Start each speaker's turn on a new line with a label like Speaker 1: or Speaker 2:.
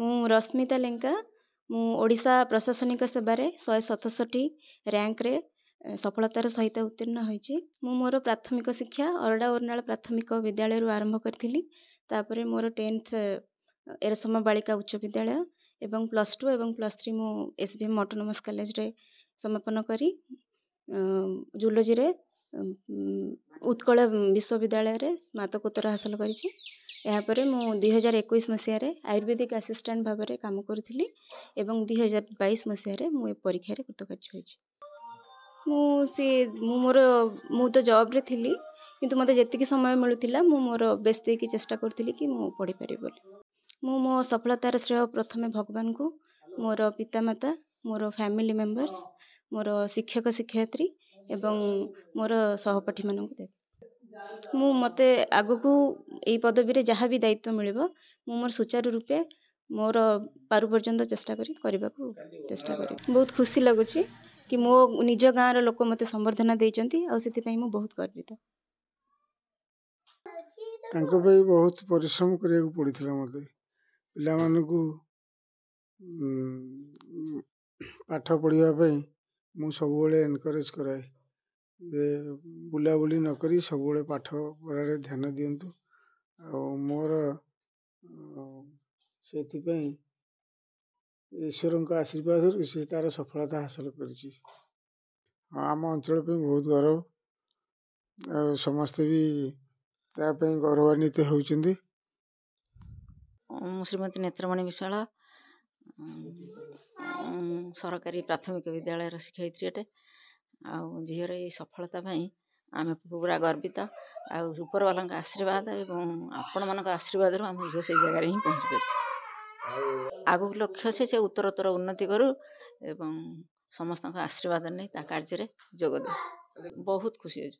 Speaker 1: ମୁଁ ରଶ୍ମିତା ଲେଙ୍କା ମୁଁ ଓଡ଼ିଶା ପ୍ରଶାସନିକ ସେବାରେ 167 ର୍ୟାଙ୍କରେ ସଫଳତାର ସହିତ ଉତ୍ତୀର୍ଣ୍ଣ ହୋଇଛି। ମୁଁ ମୋର ପ୍ରାଥମିକ ଶିକ୍ଷା ଅରଡ଼ା ଓରନାଳ ପ୍ରାଥମିକ ବିଦ୍ୟାଳୟରୁ ଆରମ୍ଭ କରିଥିଲି। ତାପରେ ମୋର 10th ଏରସମା ବାଳିକା ଉଚ୍ଚ ବିଦ୍ୟାଳୟ ଏବଂ +2 ଏବଂ +3 ମୁଁ SBM ଅଟୋନମସ୍ କଲେଜରେ ସମାପନ କରି ଜୁଲୋଜିରେ ଉତ୍କଳ ବିଶ୍ୱବିଦ୍ୟାଳୟରେ ସ୍ନାତକୋତ୍ତର ହାସଲ କରିଛି। ଏହାପରେ ମୁଁ 2021 ମସିହାରେ ଆୟୁର୍ବେଦିକ ଆସିଷ୍ଟାଣ୍ଟ ଭାବରେ କାମ କରୁଥିଲି ଏବଂ 2022 ମସିହାରେ ମୁଁ ଏ ପରୀକ୍ଷାରେ କୃତକାର୍ଯ୍ୟ ହୋଇଛି। ମୁଁ ତ ଜବ୍ରେ ଥିଲି, କିନ୍ତୁ ମୋତେ ଯେତିକି ସମୟ ମିଳୁଥିଲା ମୁଁ ମୋର ବେଷ୍ଟ ଦେଇକି ଚେଷ୍ଟା କରୁଥିଲି କି ମୁଁ ପଢ଼ିପାରିବି ବୋଲି। ମୁଁ ମୋ ସଫଳତାର ଶ୍ରେୟ ପ୍ରଥମେ ଭଗବାନଙ୍କୁ, ମୋର ପିତାମାତା, ମୋର ଫ୍ୟାମିଲି ମେମ୍ବର୍ସ, ମୋର ଶିକ୍ଷକ ଶିକ୍ଷୟିତ୍ରୀ ଏବଂ ମୋର ସହପାଠୀମାନଙ୍କୁ ଦେବି। ମୋତେ ଆଗକୁ ଏହି ପଦବୀରେ ଯାହା ବି ଦାୟିତ୍ୱ ମିଳିବ ମୁଁ ମୋର ସୁଚାରୁ ରୂପେ ମୋର ପାରୁ ପର୍ଯ୍ୟନ୍ତ କରିବାକୁ ଚେଷ୍ଟା କରିବି। ବହୁତ ଖୁସି ଲାଗୁଛି କି ମୋ ନିଜ ଗାଁର ଲୋକ ମୋତେ ସମ୍ବର୍ଦ୍ଧନା ଦେଇଛନ୍ତି, ଆଉ ସେଥିପାଇଁ ମୁଁ ବହୁତ ଗର୍ବିତ।
Speaker 2: ତାଙ୍କ ପାଇଁ ବହୁତ ପରିଶ୍ରମ କରିବାକୁ ପଡ଼ିଥିଲା। ମୋତେ ପିଲାମାନଙ୍କୁ ପାଠ ପଢ଼ିବା ପାଇଁ ମୁଁ ସବୁବେଳେ ଏନକରେଜ୍ କରାଏ ଯେ ବୁଲାବୁଲି ନକରି ସବୁବେଳେ ପାଠ ପଢ଼ାରେ ଧ୍ୟାନ ଦିଅନ୍ତୁ। ଆଉ ମୋର ସେଥିପାଇଁ ଈଶ୍ୱରଙ୍କ ଆଶୀର୍ବାଦରୁ ସେ ତା'ର ସଫଳତା ହାସଲ କରିଛି। ଆମ ଅଞ୍ଚଳ ପାଇଁ ବହୁତ ଗର୍ବ, ଆଉ ସମସ୍ତେ ବି ତା ପାଇଁ ଗୌରବାନ୍ୱିତ ହେଉଛନ୍ତି।
Speaker 3: ମୁଁ ଶ୍ରୀମତୀ ନେତ୍ରମଣି ବିଶ୍ୱାଳ, ସରକାରୀ ପ୍ରାଥମିକ ବିଦ୍ୟାଳୟର ଶିକ୍ଷୟିତ୍ରୀ ଅଟେ। ଆଉ ଝିଅର ଏଇ ସଫଳତା ପାଇଁ ଆମେ ପୁରା ଗର୍ବିତ। ଆଉ ଉପରବାଲାଙ୍କ ଆଶୀର୍ବାଦ ଏବଂ ଆପଣମାନଙ୍କ ଆଶୀର୍ବାଦରୁ ଆମ ଝିଅ ସେଇ ଜାଗାରେ ହିଁ ପହଞ୍ଚି ପାରିଛି। ଆଗକୁ ଲକ୍ଷ୍ୟ ଅଛି ସେ ଉତ୍ତରୋତ୍ତର ଉନ୍ନତି କରୁ ଏବଂ ସମସ୍ତଙ୍କ ଆଶୀର୍ବାଦ ନେଇ ତା କାର୍ଯ୍ୟରେ ଯୋଗ ଦେଉ। ବହୁତ ଖୁସି ଅଛୁ।